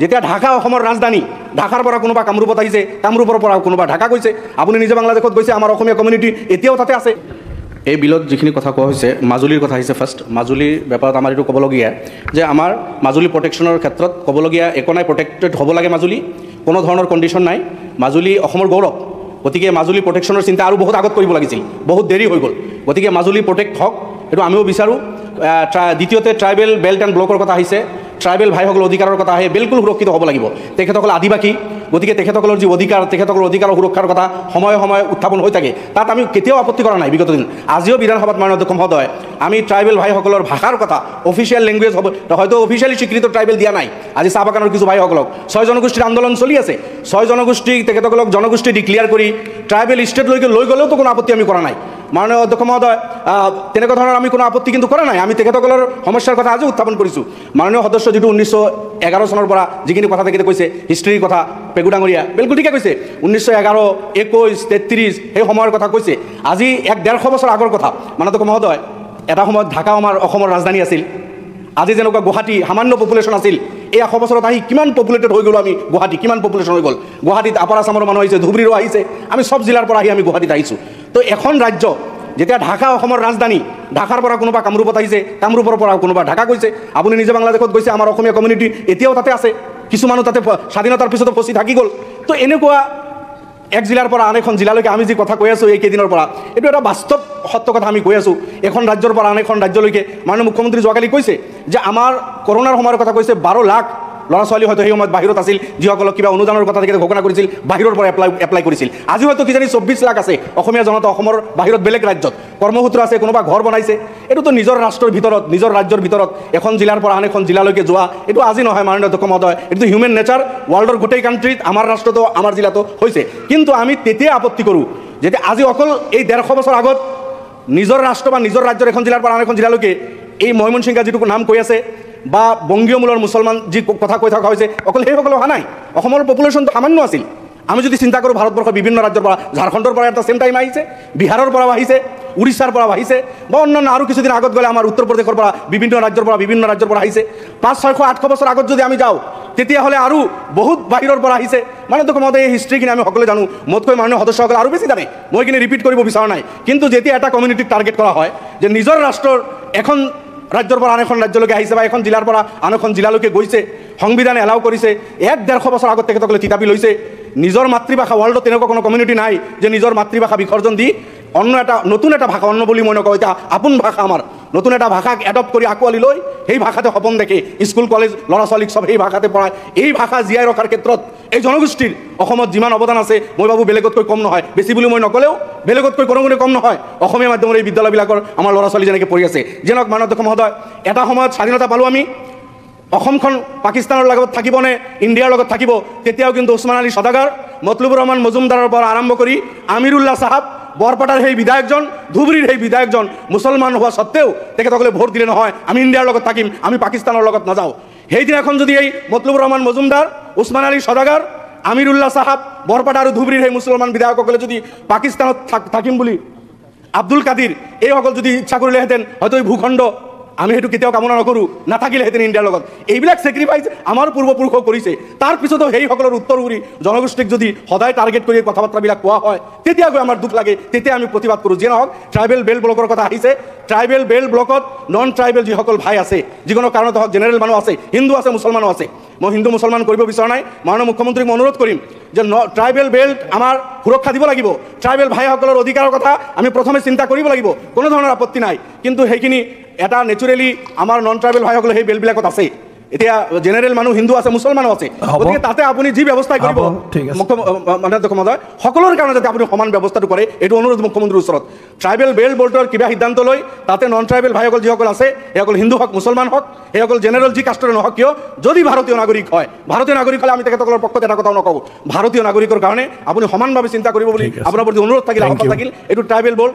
যেতিয়া ঢাকা অসমৰ ৰাজধানী, ঢাকাৰ পৰা কোনোবা কামৰূপত আহিছে, কামৰূপৰ পৰা কোনোবা ঢাকা গৈছে, আপুনি নিজে বাংলাদেশত গৈছে, আমাৰ অসমীয়া কমিউনিটি এতিয়াও তাতে আছে। এই বিলত যিখিনি কথা কোৱা হৈছে, মাজুলীৰ কথা আহিছে ফাৰ্ষ্ট। মাজুলীৰ ব্যাপাৰত আমাৰ এইটো ক'বলগীয়া যে আমাৰ মাজুলী প্ৰটেকশ্যনৰ ক্ষেত্ৰত ক'বলগীয়া একো নাই, প্ৰটেক্টেড হ'ব লাগে মাজুলী, কোনো ধৰণৰ কণ্ডিশ্যন নাই। মাজুলী অসমৰ গৌৰৱ, গতিকে মাজুলী প্ৰটেকশ্যনৰ চিন্তা আৰু বহুত আগত কৰিব লাগিছিল, বহুত দেৰি হৈ গ'ল। গতিকে মাজুলী প্ৰটেক্ট হওক, এইটো আমিও বিচাৰোঁ। দ্বিতীয়তে ট্ৰাইবেল বেল্ট এণ্ড ব্লকৰ কথা আহিছে, ট্ৰাইবেল ভাইসকলৰ অধিকাৰৰ কথা আহে, বিলকুল সুৰক্ষিত হ'ব লাগিব। তেখেতসকল আদিবাসী, গতিকে তেখেতসকলৰ যি অধিকাৰ, তেখেতসকলৰ অধিকাৰৰ সুৰক্ষাৰ কথা সময়ে সময়ে উত্থাপন হৈ থাকে, তাত আমি কেতিয়াও আপত্তি কৰা নাই বিগত দিন। আজিও বিধানসভাত মাননীয় অধ্যক্ষ মহোদয় আমি ট্ৰাইবেল ভাইসকলৰ ভাষাৰ কথা, অফিচিয়েল লেংগুৱেজ হ'ব, হয়তো অফিচিয়েলি স্বীকৃত ট্ৰাইবেল দিয়া নাই। আজি চাহ বাগানৰ কিছু ভাইসকলক 6 জনগোষ্ঠীৰ আন্দোলন চলি আছে, 6 জনগোষ্ঠীক তেখেতসকলক জনগোষ্ঠী ডিক্লিয়াৰ কৰি ট্ৰাইবেল ষ্টেটলৈকে লৈ গ'লেওতো কোনো আপত্তি আমি কৰা নাই। মাননীয় অধ্যক্ষ মহোদয় তেনেকুৱা ধৰণৰ আমি কোনো আপত্তি কিন্তু কৰা নাই। আমি তেখেতসকলৰ সমস্যাৰ কথা আজিও উত্থাপন কৰিছোঁ। মাননীয় সদস্য যিটো 1911 চনৰ পৰা যিখিনি কথা তেখেতে কৈছে, হিষ্ট্ৰীৰ কথা, পেগু ডাঙৰীয়া বিলকুল ঠিকে কৈছে। 1911, 21, 33 সেই সময়ৰ কথা কৈছে। আজি 1-150 বছৰ আগৰ কথা। মাননীয় অধ্যক্ষ মহোদয়, এটা সময়ত ঢাকা আমাৰ অসমৰ ৰাজধানী আছিল। আজি যেনেকুৱা গুৱাহাটী সামান্য পপুলেশ্যন আছিল, এই 100 বছৰত আহি কিমান পপুলেটেড হৈ গ'লো আমি। গুৱাহাটী কিমান পপুলেশ্যন হৈ গ'ল। গুৱাহাটীত আপাৰ আছামৰ মানুহ আহিছে, ধুবুৰীৰো আহিছে, আমি সব জিলাৰ পৰা আহি আমি গুৱাহাটীত আহিছোঁ। তো এখন ৰাজ্য যেতিয়া ঢাকা অসমৰ ৰাজধানী, ঢাকাৰ পৰা কোনোবা কামৰূপত আহিছে, কামৰূপৰ পৰা কোনোবা ঢাকা গৈছে, আপুনি নিজে বাংলাদেশত গৈছে, আমাৰ অসমীয়া কমিউনিটি এতিয়াও তাতে আছে, কিছু মানুহ তাতে স্বাধীনতাৰ পিছতো ফচি থাকি গ'ল। তো এনেকুৱা এক জিলাৰ পৰা আন এখন জিলালৈকে আমি যি কথা কৈ আছোঁ এইকেইদিনৰ পৰা, এইটো এটা বাস্তৱ সত্য কথা আমি কৈ আছোঁ। এখন ৰাজ্যৰ পৰা আন এখন ৰাজ্যলৈকে মাননীয় মুখ্যমন্ত্ৰী যোৱাকালি কৈছে যে আমাৰ কৰোণাৰ সময়ৰ কথা কৈছে, 12 লাখ ল'ৰা ছোৱালী হয়তো সেই সময়ত বাহিৰত আছিল, যিসকলক কিবা অনুদানৰ কথা তেখেতে ঘোষণা কৰিছিল, বাহিৰৰ পৰা এপ্লাই কৰিছিল। আজি হয়তো কিজানি 24 লাখ আছে অসমীয়া জনতা অসমৰ বাহিৰত, বেলেগ ৰাজ্যত কৰ্মসূত্ৰ আছে, কোনোবা ঘৰ বনাইছে। এইটোতো নিজৰ ৰাষ্ট্ৰৰ ভিতৰত, নিজৰ ৰাজ্যৰ ভিতৰত এখন জিলাৰ পৰা আন এখন জিলালৈকে যোৱা, এইটো আজি নহয় মাননীয় অধ্যক্ষ মহোদয়, এইটো হিউমেন নেচাৰ। ৱৰ্ল্ডৰ গোটেই কাণ্ট্ৰিত, আমাৰ ৰাষ্ট্ৰতো, আমাৰ জিলাতো হৈছে। কিন্তু আমি তেতিয়া আপত্তি কৰোঁ যেতিয়া আজি অকল এই 150 বছৰ আগত নিজৰ ৰাষ্ট্ৰ বা নিজৰ ৰাজ্যৰ এখন জিলাৰ পৰা আন এখন জিলালৈকে এই ময়মনসিংহা যিটো নাম কৈ আছে, বা বংগীয় মূলৰ মুছলমান যি কথা কৈ থকা হৈছে, অকল সেইসকলে অহা নাই। অসমৰ পপুলেশ্যনটো সামান্য আছিল। আমি যদি চিন্তা কৰোঁ ভাৰতবৰ্ষৰ বিভিন্ন ৰাজ্যৰ পৰা, ঝাৰখণ্ডৰ পৰা এটা চেম টাইম আহিছে, বিহাৰৰ পৰাও আহিছে, উৰিষ্যাৰ পৰাও আহিছে, বা অন্যান্য আৰু কিছুদিন আগত গ'লে আমাৰ উত্তৰ প্ৰদেশৰ পৰা বিভিন্ন ৰাজ্যৰ পৰা আহিছে। 500, 600, 800 বছৰ আগত যদি আমি যাওঁ, তেতিয়াহ'লে আৰু বহুত বাহিৰৰ পৰা আহিছে। মাননীয় মহোদয়, এই হিষ্ট্ৰীখিনি আমি সকলোৱে জানো, মোতকৈ মাননীয় সদস্যসকলে আৰু বেছি জানে, মই এইখিনি ৰিপিট কৰিব বিচৰা নাই। কিন্তু যেতিয়া এটা কমিউনিটিক টাৰ্গেট কৰা হয় যে নিজৰ ৰাষ্ট্ৰৰ এখন ৰাজ্যৰ পৰা আন এখন ৰাজ্যলৈকে আহিছে, বা এখন জিলাৰ পৰা আন এখন জিলালৈকে গৈছে, সংবিধানে এলাউ কৰিছে, 1-150 বছৰ আগত তেখেতসকলে থিতাপি লৈছে। নিজৰ মাতৃভাষা, ৱৰ্ল্ডত তেনেকুৱা কোনো কমিউনিটি নাই যে নিজৰ মাতৃভাষা বিসৰ্জন দি অন্য এটা নতুন এটা ভাষা, অন্য বুলি মই নকওঁ, এতিয়া আপোন ভাষা আমাৰ, নতুন এটা ভাষাক এডপ্ট কৰি আঁকোৱালি লৈ সেই ভাষাতে সপোন দেখে, স্কুল কলেজ ল'ৰা ছোৱালীক চব সেই ভাষাতে পঢ়ায়। এই ভাষা জীয়াই ৰখাৰ ক্ষেত্ৰত এই জনগোষ্ঠীৰ অসমত যিমান অৱদান আছে, মই ভাবোঁ বেলেগতকৈ কম নহয়। বেছি বুলি মই নক'লেও বেলেগতকৈ কোনো গুণে কম নহয়। অসমীয়া মাধ্যমৰ এই বিদ্যালয়বিলাকৰ আমাৰ ল'ৰা ছোৱালী যেনেকৈ পঢ়ি আছে। যেনক মাননীয় অধ্যক্ষ মহোদয়, এটা সময়ত স্বাধীনতা পালোঁ আমি, অসমখন পাকিস্তানৰ লগত থাকিবনে ইণ্ডিয়াৰ লগত থাকিব, তেতিয়াও কিন্তু ওছমান আলী সদাগৰ, মতলুবুৰ ৰহমান মজুমদাৰৰ পৰা আৰম্ভ কৰি আমিৰুল্লাহ চাহাব, বৰপেটাৰ সেই বিধায়কজন, ধুবুৰীৰ সেই বিধায়কজন মুছলমান হোৱা সত্ত্বেও তেখেতসকলে ভোট দিলে নহয় আমি ইণ্ডিয়াৰ লগত থাকিম, আমি পাকিস্তানৰ লগত নাযাওঁ। সেইদিনাখন যদি এই মতলুবুৰ ৰহমান মজুমদাৰ, ওছমান আলী সদাগৰ, আমিৰুল্লাহ চাহাব, বৰপেটা আৰু ধুবুৰীৰ সেই মুছলমান বিধায়কসকলে যদি পাকিস্তানত থাকিম বুলি, আব্দুল কাদিৰ এইসকল যদি ইচ্ছা কৰিলেহেঁতেন, হয়তো এই ভূখণ্ড আমি সেইটো কেতিয়াও কামনা নকৰোঁ, নাথাকিলেহেঁতেন ইণ্ডিয়াৰ লগত। এইবিলাক ছেক্ৰিফাইচ আমাৰ পূৰ্বপুৰুষক কৰিছে। তাৰপিছতো সেইসকলৰ উত্তৰ উৰি জনগোষ্ঠীক যদি সদায় টাৰ্গেট কৰি কথা বাৰ্তাবিলাক কোৱা হয়, তেতিয়া গৈ আমাৰ দুখ লাগে, তেতিয়া আমি প্ৰতিবাদ কৰোঁ। যিয়ে নহওক, ট্ৰাইবেল বেল্ট ব্লকৰ কথা আহিছে, ট্ৰাইবেল বেল্ট ব্লকত নন ট্ৰাইবেল যিসকল ভাই আছে, যিকোনো কাৰণত হওক, জেনেৰেল মানুহ আছে, হিন্দু আছে, মুছলমানো আছে। মই হিন্দু মুছলমান কৰিব বিচৰা নাই, মাননীয় মুখ্যমন্ত্ৰীক মই অনুৰোধ কৰিম যে ট্ৰাইবেল বেল্ট আমাৰ সুৰক্ষা দিব লাগিব। ট্ৰাইবেল ভাইসকলৰ অধিকাৰৰ কথা আমি প্ৰথমে চিন্তা কৰিব লাগিব, কোনো ধৰণৰ আপত্তি নাই। কিন্তু সেইখিনি এটা নেচাৰেলি আমাৰ নন ট্ৰাইবেল ভাইসকলে সেই বেল্টবিলাকত আছে। এতিয়া জেনেৰেল মানুহ হিন্দু আছে, মুছলমানো আছে, গতিকে তাতে আপুনি যি ব্যৱস্থা কৰিব মাননীয় মহোদয়, সকলোৰে কাৰণে যাতে আপুনি সমান ব্যৱস্থাটো কৰে, এইটো অনুৰোধ মুখ্যমন্ত্ৰীৰ ওচৰত। ট্ৰাইবেল বেল্ট বোৰ্ডৰ কিবা সিদ্ধান্ত লৈ তাতে নন ট্ৰাইবেল ভাইসকল যিসকল আছে, সেইসকল হিন্দু হওক, মুছলমান হওক, সেইসকল জেনেৰেল যি কাষ্টৰে নহওক কিয়, যদি ভাৰতীয় নাগৰিক হয়, ভাৰতীয় নাগৰিক হ'লে আমি তেখেতসকলৰ পক্ষত এটা কথাও নকওঁ, ভাৰতীয় নাগৰিকৰ কাৰণে আপুনি সমানভাৱে চিন্তা কৰিব বুলি আপোনাৰ প্ৰতি অনুৰোধ থাকিল, আহ্বান থাকিল। এইটো ট্ৰাইবেল বোৰ্ড